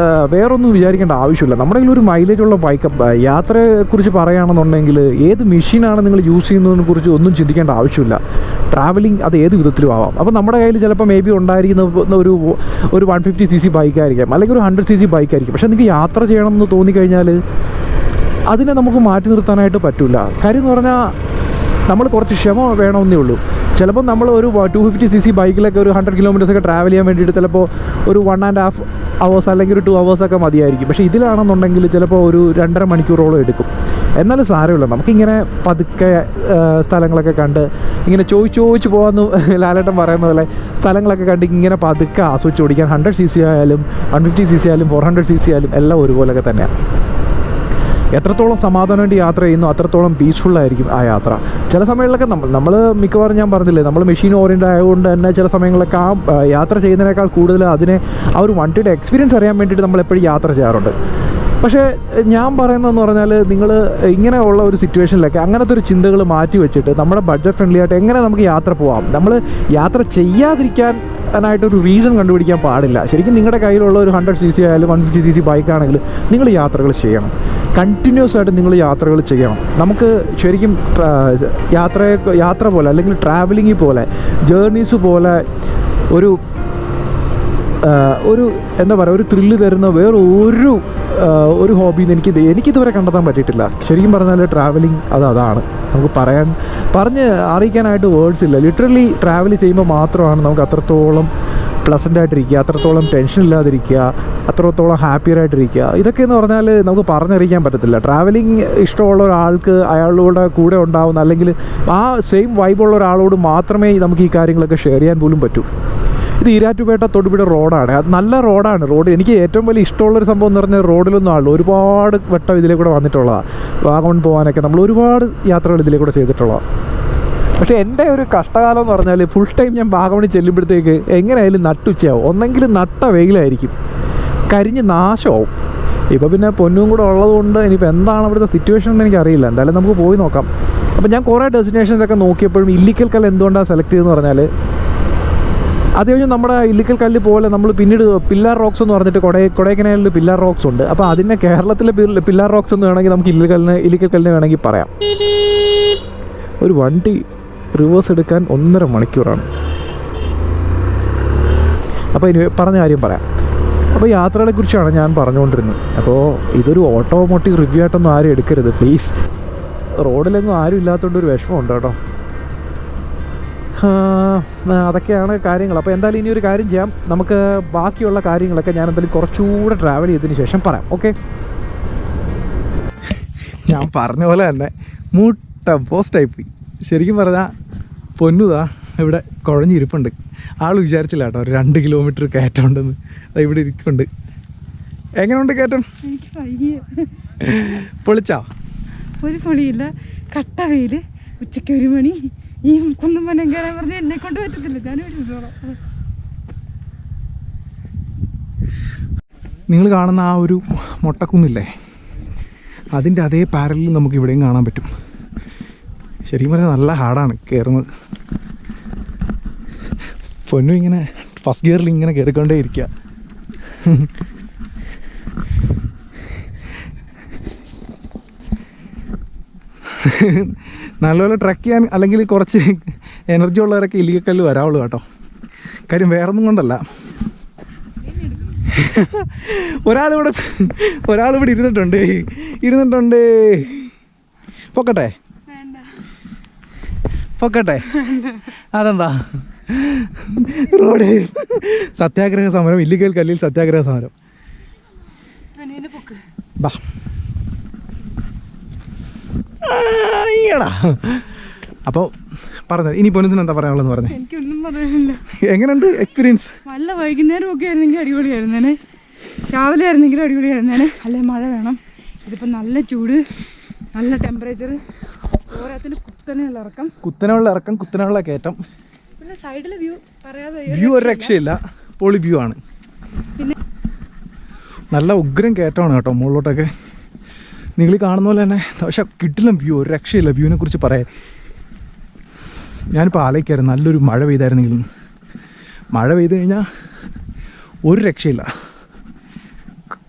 വേറൊന്നും വിചാരിക്കേണ്ട ആവശ്യമില്ല. നമ്മുടെ കയ്യിൽ ഒരു മൈലേജുള്ള ബൈക്ക് യാത്രയെക്കുറിച്ച് പറയുകയാണെന്നുണ്ടെങ്കിൽ ഏത് മെഷീനാണ് നിങ്ങൾ യൂസ് ചെയ്യുന്നതിനെ കുറിച്ച് ഒന്നും ചിന്തിക്കേണ്ട ആവശ്യമില്ല. ട്രാവലിംഗ് അത് ഏത് വിധത്തിലും ആവാം. അപ്പോൾ നമ്മുടെ കയ്യിൽ ചിലപ്പോൾ മേ ബി ഉണ്ടായിരിക്കുന്ന ഒരു 150cc ബൈക്കായിരിക്കാം, അല്ലെങ്കിൽ ഒരു 100cc ബൈക്കായിരിക്കും. പക്ഷേ നിങ്ങൾക്ക് യാത്ര ചെയ്യണം എന്ന് തോന്നിക്കഴിഞ്ഞാൽ അതിനെ നമുക്ക് മാറ്റി നിർത്താനായിട്ട് പറ്റില്ല. കാര്യം എന്ന് പറഞ്ഞാൽ നമ്മൾ കുറച്ച് ക്ഷമ വേണമെന്നേ ഉള്ളൂ. ചിലപ്പോൾ നമ്മൾ ഒരു 250cc ബൈക്കിലൊക്കെ ഒരു 100 കിലോമീറ്റേഴ്സൊക്കെ ട്രാവൽ ചെയ്യാൻ വേണ്ടിയിട്ട് ചിലപ്പോൾ ഒരു 1.5 hours അല്ലെങ്കിൽ ഒരു 2 hours ഒക്കെ മതിയായിരിക്കും. പക്ഷേ ഇതിലാണെന്നുണ്ടെങ്കിൽ ചിലപ്പോൾ ഒരു 2.5 മണിക്കൂറോളം എടുക്കും. എന്നാലും സാരമില്ല, നമുക്കിങ്ങനെ പതുക്കെ സ്ഥലങ്ങളൊക്കെ കണ്ട് ഇങ്ങനെ ചോദിച്ച് പോകാമെന്ന് ലാലേട്ടൻ പറയുന്ന പോലെ സ്ഥലങ്ങളൊക്കെ കണ്ട് ഇങ്ങനെ പതുക്കെ ആസ്വദിച്ച് ഓടിക്കാൻ 100cc ആയാലും 150cc ആയാലും 400cc ആയാലും എല്ലാം ഒരുപോലെയൊക്കെ തന്നെയാണ്. എത്രത്തോളം സമാധാനമായിട്ട് യാത്ര ചെയ്യുന്നു അത്രത്തോളം പീസ്ഫുള്ളായിരിക്കും ആ യാത്ര. ചില സമയങ്ങളിലൊക്കെ നമ്മൾ മിക്കവാറും ഞാൻ പറഞ്ഞില്ലേ, നമ്മൾ മെഷീൻ ഓറിയൻറ്റഡ് ആയതുകൊണ്ട് തന്നെ ചില സമയങ്ങളിലൊക്കെ ആ യാത്ര ചെയ്യുന്നതിനേക്കാൾ കൂടുതൽ ആ ഒരു വണ്ടിയുടെ എക്സ്പീരിയൻസ് അറിയാൻ വേണ്ടിയിട്ട് നമ്മൾ എപ്പോഴും യാത്ര ചെയ്യാറുണ്ട്. പക്ഷേ ഞാൻ പറയുന്നതെന്ന് പറഞ്ഞാൽ നിങ്ങൾ ഇങ്ങനെയുള്ള ഒരു സിറ്റുവേഷനിലൊക്കെ അങ്ങനത്തെ ഒരു ചിന്തകൾ മാറ്റി വെച്ചിട്ട് നമ്മുടെ ബഡ്ജറ്റ് ഫ്രണ്ട്ലി ആയിട്ട് എങ്ങനെ നമുക്ക് യാത്ര പോകാം, നമ്മൾ യാത്ര ചെയ്യാതിരിക്കാനായിട്ടൊരു റീസൺ കണ്ടുപിടിക്കാൻ പാടില്ല. ശരിക്കും നിങ്ങളുടെ കയ്യിലുള്ള ഒരു 100cc ആയാലും 150cc ബൈക്കാണെങ്കിൽ നിങ്ങൾ യാത്രകൾ ചെയ്യണം. കണ്ടിന്യൂസ് ആയിട്ട് നിങ്ങൾ യാത്രകൾ ചെയ്യണം. നമുക്ക് ശരിക്കും യാത്ര പോലെ അല്ലെങ്കിൽ ട്രാവലിംഗ് പോലെ ജേർണീസ് പോലെ ഒരു എന്താ പറയുക, ഒരു ത്രില്ല് തരുന്ന വേറെ ഒരു ഹോബിന്ന് എനിക്കിതുവരെ കണ്ടെത്താൻ പറ്റിയിട്ടില്ല. ശരിക്കും പറഞ്ഞാൽ ട്രാവലിംഗ് അതാണ് നമുക്ക് പറഞ്ഞ് അറിയിക്കാനായിട്ട് വേർഡ്സ് ഇല്ല. ലിറ്ററലി ട്രാവൽ ചെയ്യുമ്പോൾ മാത്രമാണ് നമുക്ക് അത്രത്തോളം പ്ലസൻ്റ് ആയിട്ടിരിക്കുക, അത്രത്തോളം ടെൻഷൻ ഇല്ലാതിരിക്കുക, അത്രത്തോളം ഹാപ്പിയറായിട്ടിരിക്കുക. ഇതൊക്കെയെന്ന് പറഞ്ഞാൽ നമുക്ക് പറഞ്ഞറിയിക്കാൻ പറ്റത്തില്ല. ട്രാവലിംഗ് ഇഷ്ടമുള്ള ഒരാൾക്ക് അയാളുടെ കൂടെ ഉണ്ടാവുന്ന അല്ലെങ്കിൽ ആ സെയിം വൈബുള്ള ഒരാളോട് മാത്രമേ നമുക്ക് ഈ കാര്യങ്ങളൊക്കെ ഷെയർ ചെയ്യാൻ പോലും പറ്റൂ. ഇത് ഈരാറ്റുപേട്ട തൊടുപുഴ റോഡാണ്. അത് നല്ല റോഡാണ്. എനിക്ക് ഏറ്റവും വലിയ ഇഷ്ടമുള്ളൊരു സംഭവം എന്ന് പറഞ്ഞാൽ റോഡിലൊന്നും ആളുള്ളൂ. ഒരുപാട് വട്ടം ഇതിലേ കൂടെ വന്നിട്ടുള്ളതാണ്. വാഗമൺ പോകാനൊക്കെ നമ്മൾ ഒരുപാട് യാത്രകൾ ഇതിലേ കൂടെ ചെയ്തിട്ടുള്ളതാണ്. പക്ഷേ എൻ്റെ ഒരു കഷ്ടകാലം എന്ന് പറഞ്ഞാൽ ഫുൾ ടൈം ഞാൻ വാഗമണിൽ ചെല്ലുമ്പോഴത്തേക്ക് എങ്ങനെയായാലും നട്ടുച്ചയാവും. ഒന്നെങ്കിൽ നട്ട വെയിലായിരിക്കും, കരിഞ്ഞ് നാശമാവും. ഇപ്പോൾ പിന്നെ പൊന്നും കൂടെ ഉള്ളതുകൊണ്ട് ഇനിയിപ്പോൾ എന്താണ് അവിടുത്തെ സിറ്റുവേഷൻ എന്ന് എനിക്കറിയില്ല. എന്തായാലും നമുക്ക് പോയി നോക്കാം. അപ്പോൾ ഞാൻ കുറേ ഡെസ്റ്റിനേഷൻസൊക്കെ നോക്കിയപ്പോഴും ഇല്ലിക്കൽ കല്ല് എന്തുകൊണ്ടാണ് സെലക്ട് ചെയ്തതെന്ന് പറഞ്ഞാൽ, അത് കഴിഞ്ഞ് നമ്മുടെ ഇല്ലിക്കൽ കല്ല് പോലെ നമ്മൾ പിന്നീട് പില്ലാർ റോക്സ് എന്ന് പറഞ്ഞിട്ട് കൊടൈക്കനാലിൽ പില്ലാർ റോക്സ് ഉണ്ട്. അപ്പോൾ അതിനെ കേരളത്തിലെ പില്ലാർ റോക്സ് എന്ന് വേണമെങ്കിൽ നമുക്ക് ഇല്ലിക്കൽ കല്ലിനെ വേണമെങ്കിൽ പറയാം. ഒരു വണ്ടി റിവേഴ്സ് എടുക്കാൻ 1.5 മണിക്കൂറാണ്. അപ്പോൾ ഇനി പറഞ്ഞ കാര്യം പറയാം. അപ്പോൾ യാത്രകളെക്കുറിച്ചാണ് ഞാൻ പറഞ്ഞുകൊണ്ടിരുന്നത്. അപ്പോൾ ഇതൊരു ഓട്ടോമോട്ടീവ് റിവ്യൂ ആയിട്ടൊന്നും ആരും എടുക്കരുത് പ്ലീസ്. റോഡിലെങ്ങും ആരും ഇല്ലാത്തതുകൊണ്ട് ഒരു വിഷമമുണ്ട് കേട്ടോ. അതൊക്കെയാണ് കാര്യങ്ങൾ. അപ്പോൾ എന്തായാലും ഇനി ഒരു കാര്യം ചെയ്യാം, നമുക്ക് ബാക്കിയുള്ള കാര്യങ്ങളൊക്കെ ഞാൻ എന്തായാലും കുറച്ചുകൂടെ ട്രാവൽ ചെയ്തതിന് ശേഷം പറയാം. ഓക്കെ, ഞാൻ പറഞ്ഞ പോലെ തന്നെ പോസ്റ്റായിപ്പോയി. ശരിക്കും പറഞ്ഞാൽ പൊന്നുതാ ഇവിടെ കുഴഞ്ഞിരിപ്പുണ്ട്. ആൾ വിചാരിച്ചില്ല കേട്ടോ 2 കിലോമീറ്റർ കയറ്റം ഉണ്ടെന്ന്. അത് ഇവിടെ ഇരിക്കുന്നുണ്ട്. എങ്ങനെയുണ്ട് കയറ്റം? പൊളിച്ചാ? ഒരു പൊളിയില്ല, കട്ട വെയില്, ഉച്ചയ്ക്ക് 1 മണി. ഈ കുന്നും മനം കയറാൻ പറഞ്ഞാൽ എന്നെ കൊണ്ട് പറ്റത്തില്ല. നിങ്ങൾ കാണുന്ന ആ ഒരു മൊട്ടക്കുന്നില്ലേ, അതിൻ്റെ അതേ പാരലിൽ നമുക്ക് ഇവിടെയും കാണാൻ പറ്റും. ശരിക്കും പറഞ്ഞാൽ നല്ല ഹാർഡാണ് കയറുന്നത്. പൊന്നു ഇങ്ങനെ ഫസ്റ്റ് ഗിയറിൽ ഇങ്ങനെ കയറിക്കൊണ്ടേ ഇരിക്കുക. നല്ലപോലെ ട്രക്ക് ചെയ്യാൻ അല്ലെങ്കിൽ കുറച്ച് എനർജി ഉള്ളവരൊക്കെ ഇല്ലിക്കല്ല് വരാവുള്ളൂ കേട്ടോ. കാര്യം വേറൊന്നും കൊണ്ടല്ല, ഒരാളിവിടെ ഇരുന്നിട്ടുണ്ട്. പൊക്കട്ടെ അതെന്താ? റോഡ് സത്യാഗ്രഹ സമരം, ഇല്ലിക്കൽ കല്ലിൽ സത്യാഗ്രഹ സമരം. ബാ അപ്പോൾ പറഞ്ഞു. ഇനി പൊന്നത്തിന് എന്താ പറയാനുള്ളതെന്ന് പറഞ്ഞു? എനിക്കൊന്നും പറയാനില്ല. എങ്ങനെയുണ്ട് എക്സ്പീരിയൻസ്? നല്ല വൈകുന്നേരം ഒക്കെ ആയിരുന്നെങ്കിൽ അടിപൊളിയായിരുന്നേനെ, രാവിലെ ആയിരുന്നെങ്കിലും അടിപൊളിയായിരുന്നേനെ. അല്ലെ മഴ വേണം. ഇതിപ്പോൾ നല്ല ചൂട്, നല്ല ടെമ്പറേച്ചർ, ഓരോത്തിന് കുത്തനെയുള്ള ഇറക്കം, കുത്തനെയുള്ള കയറ്റം. പിന്നെ സൈഡിലെ വ്യൂ ഒരു രക്ഷയില്ല, പൊളി വ്യൂ ആണ്. പിന്നെ നല്ല ഉഗ്രം കയറ്റമാണ് കേട്ടോ മുകളിലോട്ടൊക്കെ. നിങ്ങൾ കാണുന്ന പോലെ തന്നെ. പക്ഷെ കിട്ടില്ല വ്യൂ, ഒരു രക്ഷയില്ല വ്യൂവിനെ കുറിച്ച് പറയാൻ. ഞാനിപ്പോൾ ആലോചിക്കായിരുന്നു നല്ലൊരു മഴ പെയ്തായിരുന്നെങ്കിലും. മഴ പെയ്ത് കഴിഞ്ഞാൽ ഒരു രക്ഷയില്ല,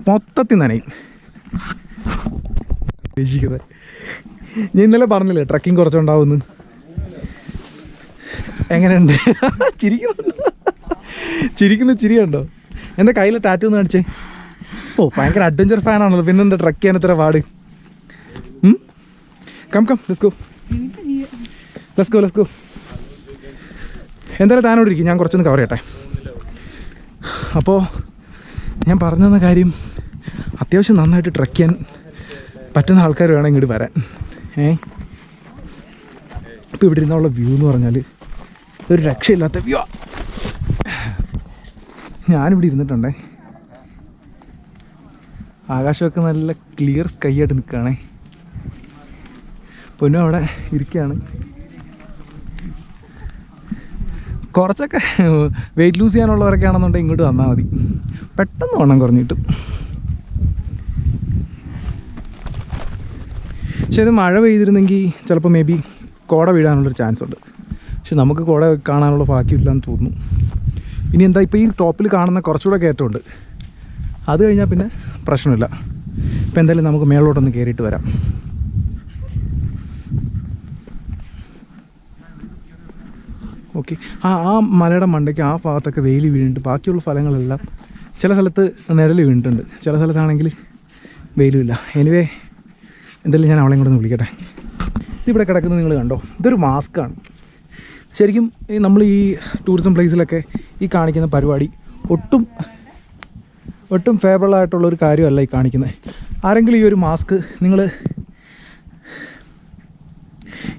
മൊത്തത്തിൽ നനയും. ഉദ്ദേശിക്കുന്നത് ഞാൻ ഇന്നലെ പറഞ്ഞില്ലേ ട്രക്കിംഗ് കുറച്ചുണ്ടാവുമെന്ന്. എങ്ങനെയുണ്ട്? ചിരിക്കുന്ന ചിരിയുണ്ടോ? എൻ്റെ കയ്യിലെ ടാറ്റു ഒന്ന് കാണിച്ചേ. ഓ ഭയങ്കര അഡ്വഞ്ചർ ഫാനാണല്ലോ, പിന്നെന്താ ട്രക്ക് ചെയ്യാൻ ഇത്ര പാട്. Come let's go. എന്തായാലും താനോട് ഇരിക്കും, ഞാൻ കുറച്ചൊന്ന് കവർ ചെയ്യട്ടെ. അപ്പോൾ ഞാൻ പറഞ്ഞെന്ന കാര്യം, അത്യാവശ്യം നന്നായിട്ട് ട്രക്ക് ചെയ്യാൻ പറ്റുന്ന ആൾക്കാർ വേണം ഇങ്ങോട്ട് വരാൻ. ഇപ്പോൾ ഇവിടെ ഇരുന്നുള്ള വ്യൂ എന്ന് പറഞ്ഞാൽ ഒരു രക്ഷയില്ലാത്ത വ്യൂ. ഞാനിവിടെ ഇരുന്നിട്ടുണ്ടേ, ആകാശമൊക്കെ നല്ല ക്ലിയർ സ്കൈ ആയിട്ട് നിൽക്കുകയാണേ. പൊന്നും അവിടെ ഇരിക്കുകയാണ്. കുറച്ചൊക്കെ വെയിറ്റ് ലൂസ് ചെയ്യാനുള്ളവരൊക്കെ ആണെന്നുണ്ടെങ്കിൽ ഇങ്ങോട്ട് വന്നാൽ മതി, പെട്ടെന്ന് വണ്ണം കുറഞ്ഞ് കിട്ടും. പക്ഷേ ഇത് മഴ പെയ്തിരുന്നെങ്കിൽ ചിലപ്പോൾ മേ ബി കോട വീഴാനുള്ളൊരു ചാൻസ് ഉണ്ട്. പക്ഷെ നമുക്ക് കോട കാണാനുള്ള ഭാഗ്യമില്ലാന്ന് തോന്നുന്നു. ഇനി എന്താ, ഇപ്പോൾ ഈ ടോപ്പിൽ കാണുന്ന കുറച്ചുകൂടെ കയറ്റമുണ്ട്, അത് കഴിഞ്ഞാൽ പിന്നെ പ്രശ്നമില്ല. ഇപ്പോൾ എന്തായാലും നമുക്ക് മേളോട്ടൊന്ന് കയറിയിട്ട് വരാം. ഓക്കെ. ആ മലയുടെ മണ്ടയ്ക്ക് ആ ഭാഗത്തൊക്കെ വെയിൽ വീണിട്ട് ബാക്കിയുള്ള സ്ഥലങ്ങളെല്ലാം ചില സ്ഥലത്ത് നിഴൽ വീണിട്ടുണ്ട്, ചില സ്ഥലത്താണെങ്കിൽ വെയിലുമില്ല. എനിവേ എന്തായാലും ഞാൻ അവളെയും കൂടെ ഒന്ന് വിളിക്കട്ടെ. ഇതിവിടെ കിടക്കുന്നത് നിങ്ങൾ കണ്ടോ? ഇതൊരു മാസ്കാണ്. ശരിക്കും നമ്മൾ ഈ ടൂറിസം പ്ലേസിലൊക്കെ ഈ കാണിക്കുന്ന പരിപാടി ഒട്ടും ഫേവറബിൾ ആയിട്ടുള്ളൊരു കാര്യമല്ല ഈ കാണിക്കുന്നത്. ആരെങ്കിലും ഈ ഒരു മാസ്ക്, നിങ്ങൾ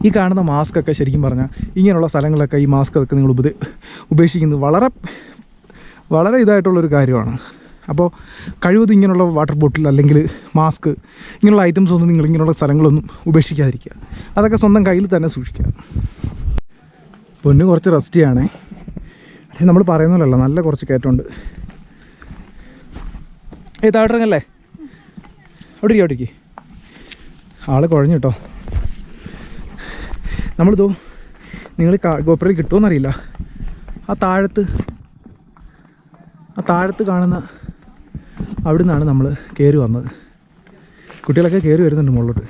ഈ കാണുന്ന മാസ്കൊക്കെ ശരിക്കും പറഞ്ഞാൽ ഇങ്ങനെയുള്ള സ്ഥലങ്ങളിലൊക്കെ ഈ മാസ്കൊക്കെ നിങ്ങൾ ഉപേക്ഷിക്കുന്നത് വളരെ ഇതായിട്ടുള്ളൊരു കാര്യമാണ്. അപ്പോൾ കഴിവതും ഇങ്ങനെയുള്ള വാട്ടർ ബോട്ടിൽ അല്ലെങ്കിൽ മാസ്ക് ഇങ്ങനെയുള്ള ഐറ്റംസ് ഒന്നും നിങ്ങൾ ഇങ്ങനെയുള്ള സ്ഥലങ്ങളൊന്നും ഉപേക്ഷിക്കാതിരിക്കുക. അതൊക്കെ സ്വന്തം കയ്യിൽ തന്നെ സൂക്ഷിക്കുക. പൊന്നു കുറച്ച് റെസ്റ്റ് ചെയ്യണേ. പക്ഷേ നമ്മൾ പറയുന്നതല്ല, നല്ല കുറച്ച് കയറ്റമുണ്ട്. താഴോട്ടിറങ്ങല്ലേ? അവിടെ ഇരിക്കുക. ആൾ കുഴഞ്ഞു കേട്ടോ. നമ്മളിതോ, നിങ്ങൾ ഗോപ്രയിൽ കിട്ടുമോയെന്നറിയില്ല, ആ താഴത്ത് കാണുന്ന അവിടെ നിന്നാണ് നമ്മൾ കയറി വന്നത്. കുട്ടികളൊക്കെ കയറി വരുന്നുണ്ട് മുകളിലോട്ട്.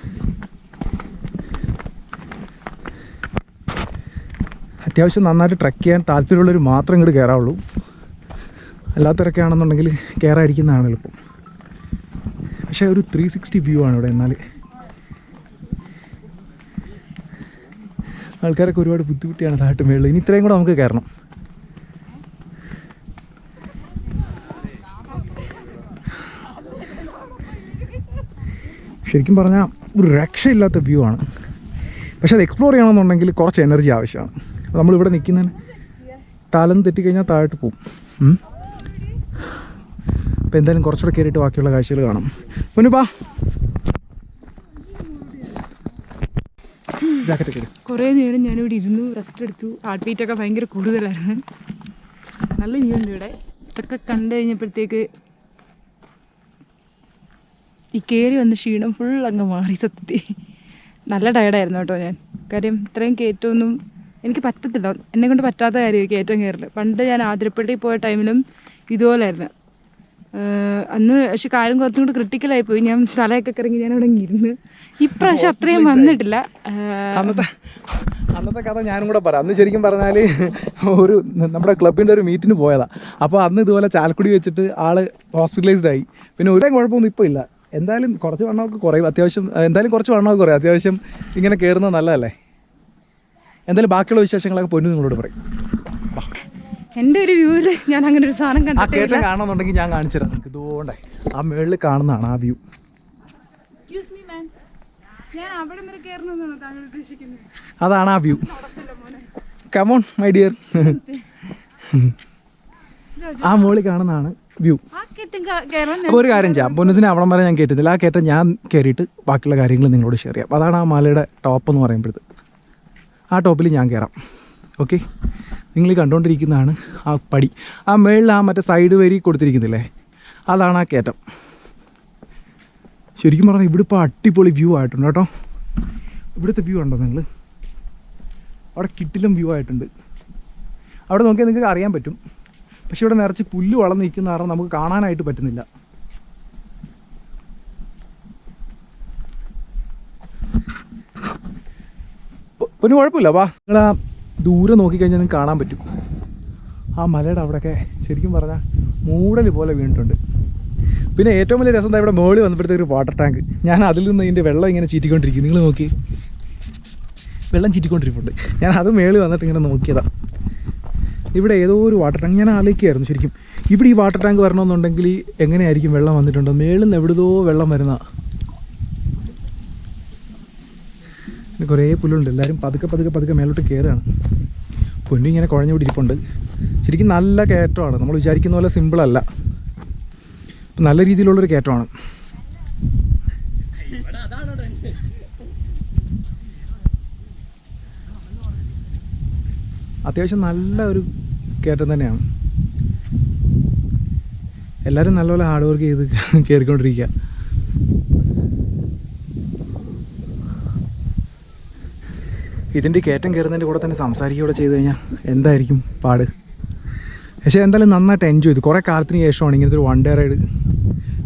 അത്യാവശ്യം നന്നായിട്ട് ട്രക്ക് ചെയ്യാൻ താല്പര്യമുള്ളവർ മാത്രം ഇങ്ങോട്ട് കയറാവുള്ളൂ. അല്ലാത്തവരൊക്കെ ആണെന്നുണ്ടെങ്കിൽ കയറാതിരിക്കുന്നതാണ് എളുപ്പം. പക്ഷേ ഒരു 360 വ്യൂ ആണ് ഇവിടെ. എന്നാൽ ആൾക്കാരൊക്കെ ഒരുപാട് ബുദ്ധിമുട്ടിയാണ് താഴോട്ട് മേളിൽ. ഇനി ഇത്രയും കൂടെ നമുക്ക് കയറണം. ശരിക്കും പറഞ്ഞാൽ ഒരു രക്ഷയില്ലാത്ത വ്യൂ ആണ്. പക്ഷെ അത് എക്സ്പ്ലോർ ചെയ്യണമെന്നുണ്ടെങ്കിൽ കുറച്ച് എനർജി ആവശ്യമാണ്. നമ്മളിവിടെ നിൽക്കുന്നതിന് കാലം തെറ്റിക്കഴിഞ്ഞാൽ താഴോട്ട് പോവും. അപ്പോൾ എന്തായാലും കുറച്ചുകൂടെ കയറിയിട്ട് ബാക്കിയുള്ള കാഴ്ചകൾ കാണാം. മുനുപാ ജാക്കറ്റ്. കുറേ നേരം ഞാനിവിടെ ഇരുന്നു, റെസ്റ്റ് എടുത്തു. ഹാർട്ട് ബീറ്റൊക്കെ ഭയങ്കര കൂടുതലായിരുന്നു. നല്ല വ്യൂ ഉണ്ട് ഇവിടെ. ഇതൊക്കെ കണ്ടു കഴിഞ്ഞപ്പോഴത്തേക്ക് ഈ കയറി വന്ന ക്ഷീണം ഫുൾ അങ്ങ് മാറി. സത്യത്തിൽ നല്ല ടയർഡായിരുന്നു കേട്ടോ ഞാൻ. കാര്യം ഇത്രയും കയറ്റമൊന്നും എനിക്ക് പറ്റത്തില്ല, എന്നെ കൊണ്ട് പറ്റാത്ത കാര്യം കയറ്റം കയറില്ല. പണ്ട് ഞാൻ ആതിരപ്പള്ളി പോയ ടൈമിലും ഇതുപോലായിരുന്നു. അന്ന് പക്ഷെ കാര്യം കുറച്ചും കൂടി ക്രിട്ടിക്കലായി പോയി. ഞാൻ തലയൊക്കെ കറങ്ങി ഞാൻ അവിടെ ഇരുന്ന്. ഇപ്രാവശ്യം അത്രയും വന്നിട്ടില്ല. അന്നത്തെ കഥ ഞാനും കൂടെ പറയാം. അന്ന് ശരിക്കും പറഞ്ഞാൽ നമ്മുടെ ക്ലബിൻ്റെ ഒരു മീറ്റിന് പോയതാണ്. അപ്പോൾ അന്ന് ഇതുപോലെ ചാലക്കുടി വെച്ചിട്ട് ആൾ ഹോസ്പിറ്റലൈസ്ഡ് ആയി. പിന്നെ ഒരു കുഴപ്പമൊന്നും ഇപ്പോൾ ഇല്ല. എന്തായാലും കുറച്ച് വണ്ണമൊക്കെ കുറയും. അത്യാവശ്യം ഇങ്ങനെ കയറുന്നത് നല്ലതല്ലേ. എന്തായാലും ബാക്കിയുള്ള വിശേഷങ്ങളൊക്കെ പൊന്നു നിങ്ങളോട് പറയും. എൻ്റെ ഒരു വ്യൂവിൽ ഞാൻ അങ്ങനെ ഒരു സാധനം കണ്ടു. ആ കയറ്റം കാണണമെന്നുണ്ടെങ്കിൽ ഞാൻ കാണിച്ചു തരാം നിങ്ങൾക്ക്. ഇതുകൊണ്ടേ ആ മേളിൽ കാണുന്നതാണ് ആ വ്യൂ. അതാണ് ആ വ്യൂ. Come on my dear. ആ മുകളിൽ കാണുന്നതാണ് വ്യൂ. അപ്പോൾ ഒരു കാര്യം ചെയ്യാം, പൊന്നുസിനെ അവിടം വരെ ഞാൻ കയറ്റുന്നില്ല. ആ കയറ്റം ഞാൻ കയറിയിട്ട് ബാക്കിയുള്ള കാര്യങ്ങൾ നിങ്ങളോട് ഷെയർ ചെയ്യാം. അതാണ് ആ മലയുടെ ടോപ്പ് എന്ന് പറയുമ്പോഴത്. ആ ടോപ്പിൽ ഞാൻ കയറാം. ഓക്കെ, നിങ്ങൾ കണ്ടുകൊണ്ടിരിക്കുന്നതാണ് ആ പടി. ആ മേളിൽ ആ മറ്റേ സൈഡ് വരി കൊടുത്തിരിക്കുന്നില്ലേ, അതാണ് ആ കയറ്റം. ശരിക്കും പറഞ്ഞാൽ ഇവിടെ ഇപ്പോൾ അടിപൊളി വ്യൂ ആയിട്ടുണ്ട് കേട്ടോ. ഇവിടുത്തെ വ്യൂ ഉണ്ടോ നിങ്ങൾ? അവിടെ കിട്ടിലും വ്യൂ ആയിട്ടുണ്ട്. അവിടെ നോക്കിയാൽ നിങ്ങൾക്ക് അറിയാൻ പറ്റും. പക്ഷെ ഇവിടെ നിറച്ച് പുല്ല് വളർന്ന് നിൽക്കുന്ന കാരണം നമുക്ക് കാണാനായിട്ട് പറ്റുന്നില്ല. പിന്നെ കുഴപ്പമില്ല. വാ, നിങ്ങൾ ആ ദൂരെ നോക്കിക്കഴിഞ്ഞാൽ നിങ്ങൾക്ക് കാണാൻ പറ്റും. ആ മലയുടെ അവിടെയൊക്കെ ശരിക്കും പറഞ്ഞാൽ മൂടൽ പോലെ വീണിട്ടുണ്ട്. പിന്നെ ഏറ്റവും വലിയ രസം ഇവിടെ മുകളിൽ വന്നപ്പോഴത്തേക്ക് ഒരു വാട്ടർ ടാങ്ക്. ഞാൻ അതിൽ നിന്ന് ഇതിൻ്റെ വെള്ളം ഇങ്ങനെ ചീറ്റിക്കൊണ്ടിരിക്കും. നിങ്ങൾ നോക്കി, വെള്ളം ചീറ്റിക്കൊണ്ടിരിപ്പുണ്ട്. ഞാൻ അത് മേളിൽ വന്നിട്ട് ഇങ്ങനെ നോക്കിയതാണ്. ഇവിടെ ഏതോ ഒരു വാട്ടർ ടാങ്ക്. ഞാൻ ആലോചിക്കുകയായിരുന്നു ശരിക്കും ഇവിടെ ഈ വാട്ടർ ടാങ്ക് വരണമെന്നുണ്ടെങ്കിൽ എങ്ങനെയായിരിക്കും വെള്ളം വന്നിട്ടുണ്ടോ. മേളിൽ നിന്ന് എവിടുതോ വെള്ളം വരുന്ന. പിന്നെ കുറേ പുല്ലുണ്ട്. എല്ലാവരും പതുക്കെ മേലോട്ട് കയറുകയാണ്. പൊന്നു ഇങ്ങനെ കുഴഞ്ഞുകൂടി ഇരിപ്പുണ്ട്. ശരിക്കും നല്ല കയറ്റമാണ്. നമ്മൾ വിചാരിക്കുന്ന പോലെ സിമ്പിളല്ല. നല്ല രീതിയിലുള്ളൊരു കയറ്റമാണ്. അത്യാവശ്യം നല്ല ഒരു കയറ്റം തന്നെയാണ്. എല്ലാവരും നല്ലപോലെ ഹാർഡ് വർക്ക് ചെയ്ത് കയറിക്കൊണ്ടിരിക്കുക. ഇതിൻ്റെ കയറ്റം കയറുന്നതിൻ്റെ കൂടെ തന്നെ സംസാരിക്കുകയോടെ ചെയ്ത് കഴിഞ്ഞാൽ എന്തായിരിക്കും പാട്. പക്ഷേ എന്തായാലും നന്നായിട്ട് എൻജോയ് ചെയ്തു. കുറേ കാലത്തിന് ശേഷമാണ് ഇങ്ങനത്തെ ഒരു വൺ ഡേ റൈഡ്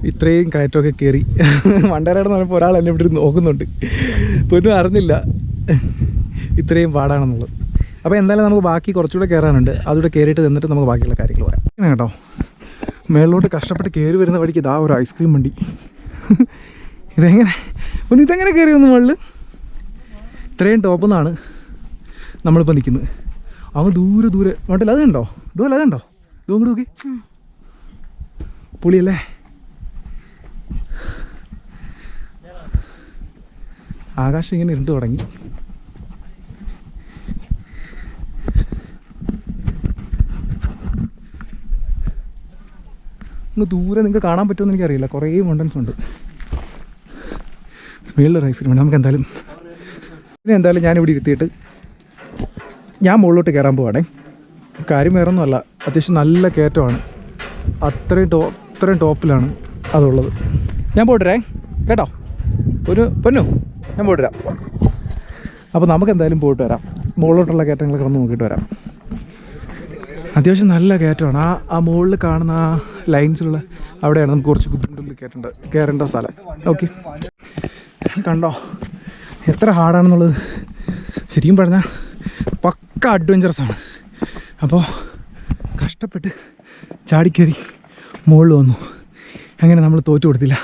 ഇത്രയും കയറ്റമൊക്കെ കയറി. വൺ ഡേ റൈഡ് എന്ന് പറഞ്ഞപ്പോൾ ഒരാൾ എന്നെ ഇവിടെ നോക്കുന്നുണ്ട്. പൊന്നും അറിഞ്ഞില്ല ഇത്രയും പാടാണെന്നുള്ളത്. അപ്പോൾ എന്തായാലും നമുക്ക് ബാക്കി കുറച്ചുകൂടെ കയറാനുണ്ട്. അതുകൂടെ കയറിയിട്ട് തന്നിട്ട് നമുക്ക് ബാക്കിയുള്ള കാര്യങ്ങൾ പറയാം. അങ്ങനെ കേട്ടോ, മേളിലോട്ട് കഷ്ടപ്പെട്ട് കയറി വരുന്ന വഴിക്ക് ഇതാ ഒരു ഐസ്ക്രീം വണ്ടി. ഇതെങ്ങനെ കയറി വന്നു മുകളിൽ? ഇത്രയും ടോപ്പിൽ നിന്നാണ് നമ്മളിപ്പോൾ നിൽക്കുന്നത്. അങ്ങ് ദൂരെ നോട്ടില്ല, അത് കണ്ടോ? ഇതുപോലെ അത് കണ്ടോ? ഇതും നോക്കി, പുളിയല്ലേ? ആകാശം ഇങ്ങനെ ഇരുണ്ട് തുടങ്ങി. ഇങ്ങ് ദൂരെ നിങ്ങൾക്ക് കാണാൻ പറ്റുമെന്ന് എനിക്കറിയില്ല. കുറേ മൗണ്ടൻസ് ഉണ്ട്. മേളിലൊരു ഐസ്ക്രീം ഉണ്ട്. നമുക്ക് എന്തായാലും ഞാനിവിടെ ഇരുത്തിയിട്ട് ഞാൻ മുകളിലോട്ട് കയറാൻ പോവാണേ. കാര്യം വേറെ ഒന്നുമല്ല, അത്യാവശ്യം നല്ല കയറ്റമാണ്. അത്രയും ടോപ്പിലാണ് അതുള്ളത്. ഞാൻ പോയിട്ടേ കേട്ടോ, പൊന്നു ഞാൻ പോയിട്ട് വരാം. അപ്പോൾ നമുക്ക് എന്തായാലും പോയിട്ട് വരാം. മുകളിലോട്ടുള്ള കയറ്റങ്ങളൊക്കെ ഒന്ന് നോക്കിയിട്ട് വരാം. അത്യാവശ്യം നല്ല കയറ്റമാണ്. ആ മുകളിൽ കാണുന്ന ആ ലൈൻസിലുള്ള അവിടെയാണ് നമുക്ക് കുറച്ച് ബുദ്ധിമുട്ടുള്ള കയറേണ്ട സ്ഥലം. ഓക്കെ, കണ്ടോ എത്ര ഹാർഡാണെന്നുള്ളത്. ശരിക്കും പറഞ്ഞാൽ പക്ക അഡ്വഞ്ചറസ് ആണ്. അപ്പോൾ കഷ്ടപ്പെട്ട് ചാടിക്കയറി മുകളിൽ വന്നു. അങ്ങനെ നമ്മൾ തോറ്റു കൊടുത്തില്ല,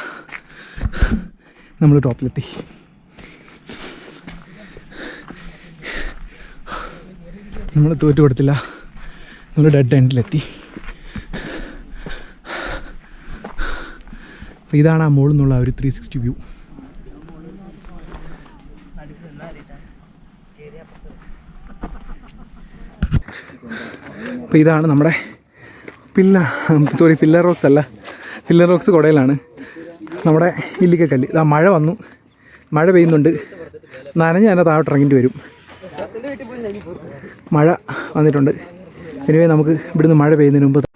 നമ്മൾ ടോപ്പിലെത്തി. നമ്മൾ തോറ്റു കൊടുത്തില്ല, നമ്മൾ ഡെഡ് എൻഡിലെത്തി. അപ്പോൾ ഇതാണ് ആ മുകളിൽ നിന്നുള്ള ഒരു 360 വ്യൂ. അപ്പോൾ ഇതാണ് നമ്മുടെ പില്ലർ റോക്സ് അല്ല, പില്ലർ റോക്സ് കുടയിലാണ് നമ്മുടെ ഇല്ലിക്കക്കല്ല്. ഇതാ മഴ വന്നു, മഴ പെയ്യുന്നുണ്ട്. നനഞ്ഞ് തന്നെ താഴോട്ട് ഇറങ്ങേണ്ടി വരും. മഴ വന്നിട്ടുണ്ട്. എനിവേ നമുക്ക് ഇവിടുന്ന് മഴ പെയ്യുന്നതിന് മുമ്പ്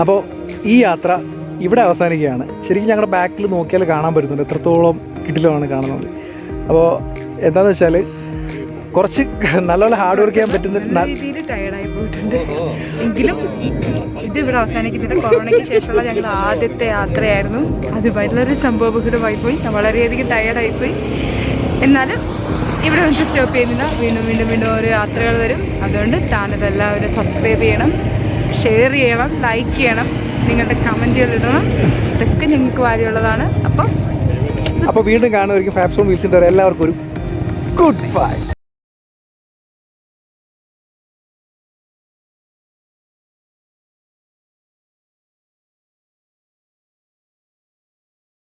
അപ്പോൾ ഈ യാത്ര ഇവിടെ അവസാനിക്കുകയാണ്. ശരിക്കും ഞങ്ങളുടെ ബാക്കിൽ നോക്കിയാൽ കാണാൻ പറ്റുന്നുണ്ട് എത്രത്തോളം കിടിലമാണ് കാണുന്നത്. അപ്പോൾ എന്താണെന്ന് വെച്ചാൽ കുറച്ച് നല്ലപോലെ ഹാർഡ് വർക്ക് ചെയ്യാൻ പറ്റുന്ന രീതിയിൽ ടയർഡായി പോയിട്ടുണ്ട്. എങ്കിലും ഇതിവിടെ അവസാനിക്കുന്നില്ല. കൊറോണയ്ക്ക് ശേഷമുള്ള ഞങ്ങൾ ആദ്യത്തെ യാത്രയായിരുന്നു. അത് വളരെ സംഭവബഹുലമായി പോയി. വളരെയധികം ടയർഡായിപ്പോയി. എന്നാലും ഇവിടെ വെച്ച് സ്റ്റോപ്പ് ചെയ്യുന്നില്ല. വീണ്ടും വീണ്ടും വീണ്ടും ഓരോ യാത്രകൾ വരും. അതുകൊണ്ട് ചാനൽ എല്ലാവരും സബ്സ്ക്രൈബ് ചെയ്യണം, ഷെയർ ചെയ്യണം, ലൈക്ക് ചെയ്യണം, നിങ്ങളുടെ കമൻറ്റുകൾ ഇടണം. ഇതൊക്കെ ഞങ്ങൾക്ക് കാര്യമുള്ളതാണ്. അപ്പോൾ വീണ്ടും കാണുമായിരിക്കും. ഫാബ്സോൺ വീൽസിൻ്റെ എല്ലാവർക്കും ഒരു ഗുഡ് ബൈ.